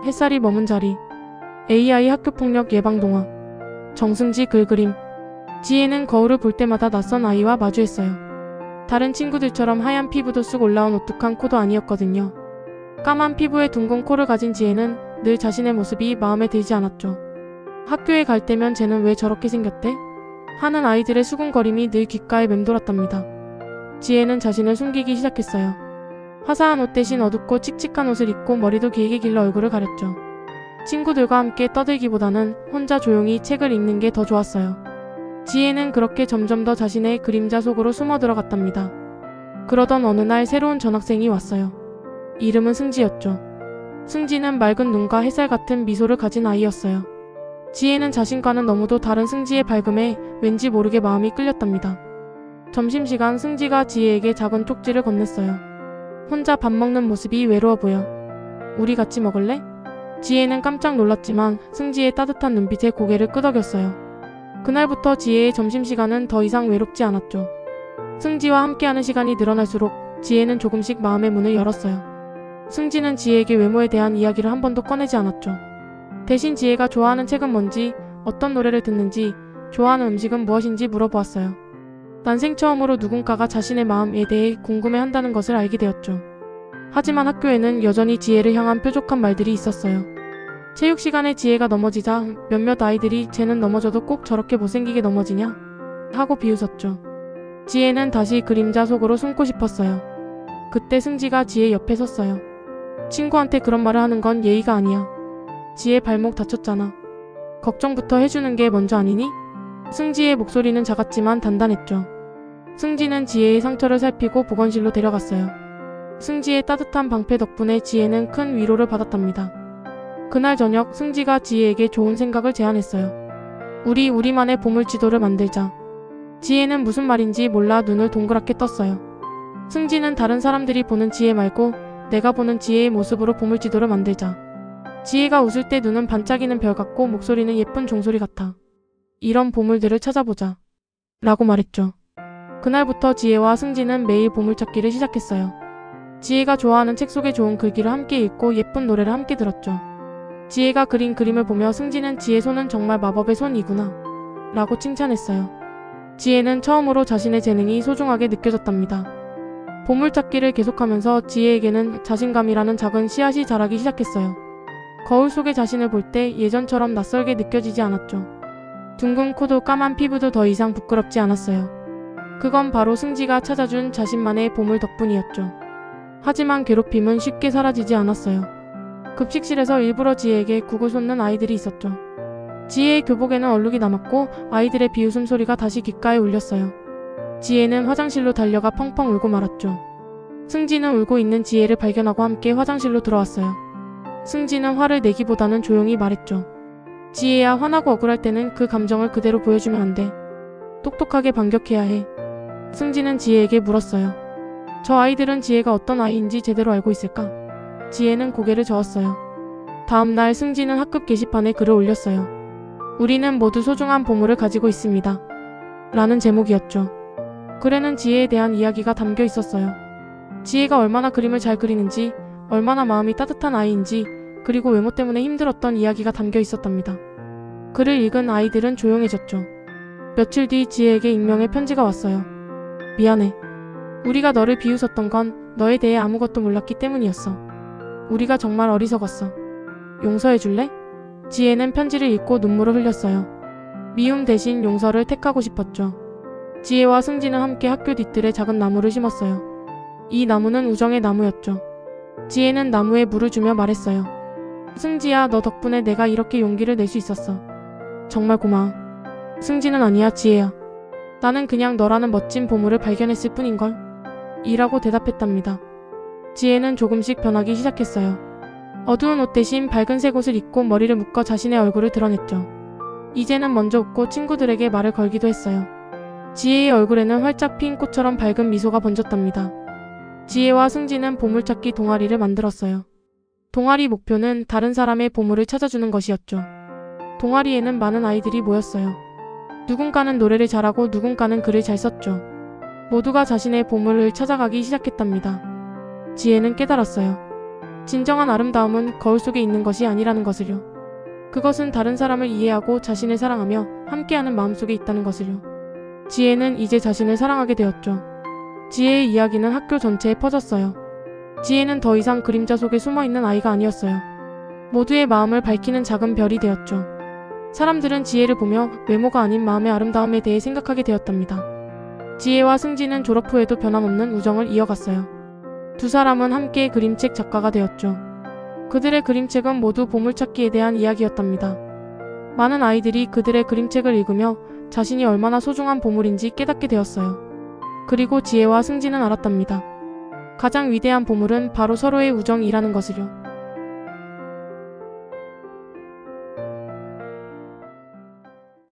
햇살이 머문 자리. AI 학교폭력 예방동화. 정승지 글그림. 지혜는 거울을 볼 때마다 낯선 아이와 마주했어요. 다른 친구들처럼 하얀 피부도 쑥 올라온 오뚝한 코도 아니었거든요. 까만 피부에 둥근 코를 가진 지혜는 늘 자신의 모습이 마음에 들지 않았죠. 학교에 갈 때면 쟤는 왜 저렇게 생겼대? 하는 아이들의 수군거림이 늘 귓가에 맴돌았답니다. 지혜는 자신을 숨기기 시작했어요. 화사한 옷 대신 어둡고 칙칙한 옷을 입고 머리도 길게 길러 얼굴을 가렸죠. 친구들과 함께 떠들기보다는 혼자 조용히 책을 읽는 게 더 좋았어요. 지혜는 그렇게 점점 더 자신의 그림자 속으로 숨어 들어갔답니다. 그러던 어느 날 새로운 전학생이 왔어요. 이름은 승지였죠. 승지는 맑은 눈과 햇살 같은 미소를 가진 아이였어요. 지혜는 자신과는 너무도 다른 승지의 밝음에 왠지 모르게 마음이 끌렸답니다. 점심시간 승지가 지혜에게 작은 쪽지를 건넸어요. 혼자 밥 먹는 모습이 외로워 보여. 우리 같이 먹을래? 지혜는 깜짝 놀랐지만 승지의 따뜻한 눈빛에 고개를 끄덕였어요. 그날부터 지혜의 점심시간은 더 이상 외롭지 않았죠. 승지와 함께하는 시간이 늘어날수록 지혜는 조금씩 마음의 문을 열었어요. 승지는 지혜에게 외모에 대한 이야기를 한 번도 꺼내지 않았죠. 대신 지혜가 좋아하는 책은 뭔지, 어떤 노래를 듣는지, 좋아하는 음식은 무엇인지 물어보았어요. 난생 처음으로 누군가가 자신의 마음에 대해 궁금해한다는 것을 알게 되었죠. 하지만 학교에는 여전히 지혜를 향한 뾰족한 말들이 있었어요. 체육 시간에 지혜가 넘어지자 몇몇 아이들이 쟤는 넘어져도 꼭 저렇게 못생기게 넘어지냐? 하고 비웃었죠. 지혜는 다시 그림자 속으로 숨고 싶었어요. 그때 승지가 지혜 옆에 섰어요. 친구한테 그런 말을 하는 건 예의가 아니야. 지혜 발목 다쳤잖아. 걱정부터 해주는 게 먼저 아니니? 승지의 목소리는 작았지만 단단했죠. 승지는 지혜의 상처를 살피고 보건실로 데려갔어요. 승지의 따뜻한 방패 덕분에 지혜는 큰 위로를 받았답니다. 그날 저녁 승지가 지혜에게 좋은 생각을 제안했어요. 우리만의 보물지도를 만들자. 지혜는 무슨 말인지 몰라 눈을 동그랗게 떴어요. 승지는 다른 사람들이 보는 지혜 말고 내가 보는 지혜의 모습으로 보물지도를 만들자. 지혜가 웃을 때 눈은 반짝이는 별 같고 목소리는 예쁜 종소리 같아. 이런 보물들을 찾아보자. 라고 말했죠. 그날부터 지혜와 승지는 매일 보물찾기를 시작했어요. 지혜가 좋아하는 책 속에 좋은 글귀를 함께 읽고 예쁜 노래를 함께 들었죠. 지혜가 그린 그림을 보며 승지는 지혜 손은 정말 마법의 손이구나 라고 칭찬했어요. 지혜는 처음으로 자신의 재능이 소중하게 느껴졌답니다. 보물찾기를 계속하면서 지혜에게는 자신감이라는 작은 씨앗이 자라기 시작했어요. 거울 속에 자신을 볼 때 예전처럼 낯설게 느껴지지 않았죠. 둥근 코도 까만 피부도 더 이상 부끄럽지 않았어요. 그건 바로 승지가 찾아준 자신만의 보물 덕분이었죠. 하지만 괴롭힘은 쉽게 사라지지 않았어요. 급식실에서 일부러 지혜에게 국을 쏟는 아이들이 있었죠. 지혜의 교복에는 얼룩이 남았고 아이들의 비웃음 소리가 다시 귓가에 울렸어요. 지혜는 화장실로 달려가 펑펑 울고 말았죠. 승지는 울고 있는 지혜를 발견하고 함께 화장실로 들어왔어요. 승지는 화를 내기보다는 조용히 말했죠. 지혜야, 화나고 억울할 때는 그 감정을 그대로 보여주면 안 돼. 똑똑하게 반격해야 해. 승지는 지혜에게 물었어요. 저 아이들은 지혜가 어떤 아이인지 제대로 알고 있을까? 지혜는 고개를 저었어요. 다음 날 승지는 학급 게시판에 글을 올렸어요. 우리는 모두 소중한 보물을 가지고 있습니다. 라는 제목이었죠. 글에는 지혜에 대한 이야기가 담겨 있었어요. 지혜가 얼마나 그림을 잘 그리는지, 얼마나 마음이 따뜻한 아이인지, 그리고 외모 때문에 힘들었던 이야기가 담겨 있었답니다. 글을 읽은 아이들은 조용해졌죠. 며칠 뒤 지혜에게 익명의 편지가 왔어요. 미안해. 우리가 너를 비웃었던 건 너에 대해 아무것도 몰랐기 때문이었어. 우리가 정말 어리석었어. 용서해줄래? 지혜는 편지를 읽고 눈물을 흘렸어요. 미움 대신 용서를 택하고 싶었죠. 지혜와 승지는 함께 학교 뒤뜰에 작은 나무를 심었어요. 이 나무는 우정의 나무였죠. 지혜는 나무에 물을 주며 말했어요. 승지야, 너 덕분에 내가 이렇게 용기를 낼 수 있었어. 정말 고마워. 승지는 아니야, 지혜야. 나는 그냥 너라는 멋진 보물을 발견했을 뿐인걸. 이라고 대답했답니다. 지혜는 조금씩 변하기 시작했어요. 어두운 옷 대신 밝은색 옷을 입고 머리를 묶어 자신의 얼굴을 드러냈죠. 이제는 먼저 웃고 친구들에게 말을 걸기도 했어요. 지혜의 얼굴에는 활짝 핀 꽃처럼 밝은 미소가 번졌답니다. 지혜와 승지는 보물찾기 동아리를 만들었어요. 동아리 목표는 다른 사람의 보물을 찾아주는 것이었죠. 동아리에는 많은 아이들이 모였어요. 누군가는 노래를 잘하고 누군가는 글을 잘 썼죠. 모두가 자신의 보물을 찾아가기 시작했답니다. 지혜는 깨달았어요. 진정한 아름다움은 거울 속에 있는 것이 아니라는 것을요. 그것은 다른 사람을 이해하고 자신을 사랑하며 함께하는 마음속에 있다는 것을요. 지혜는 이제 자신을 사랑하게 되었죠. 지혜의 이야기는 학교 전체에 퍼졌어요. 지혜는 더 이상 그림자 속에 숨어있는 아이가 아니었어요. 모두의 마음을 밝히는 작은 별이 되었죠. 사람들은 지혜를 보며 외모가 아닌 마음의 아름다움에 대해 생각하게 되었답니다. 지혜와 승진은 졸업 후에도 변함없는 우정을 이어갔어요. 두 사람은 함께 그림책 작가가 되었죠. 그들의 그림책은 모두 보물찾기에 대한 이야기였답니다. 많은 아이들이 그들의 그림책을 읽으며 자신이 얼마나 소중한 보물인지 깨닫게 되었어요. 그리고 지혜와 승진은 알았답니다. 가장 위대한 보물은 바로 서로의 우정이라는 것을요.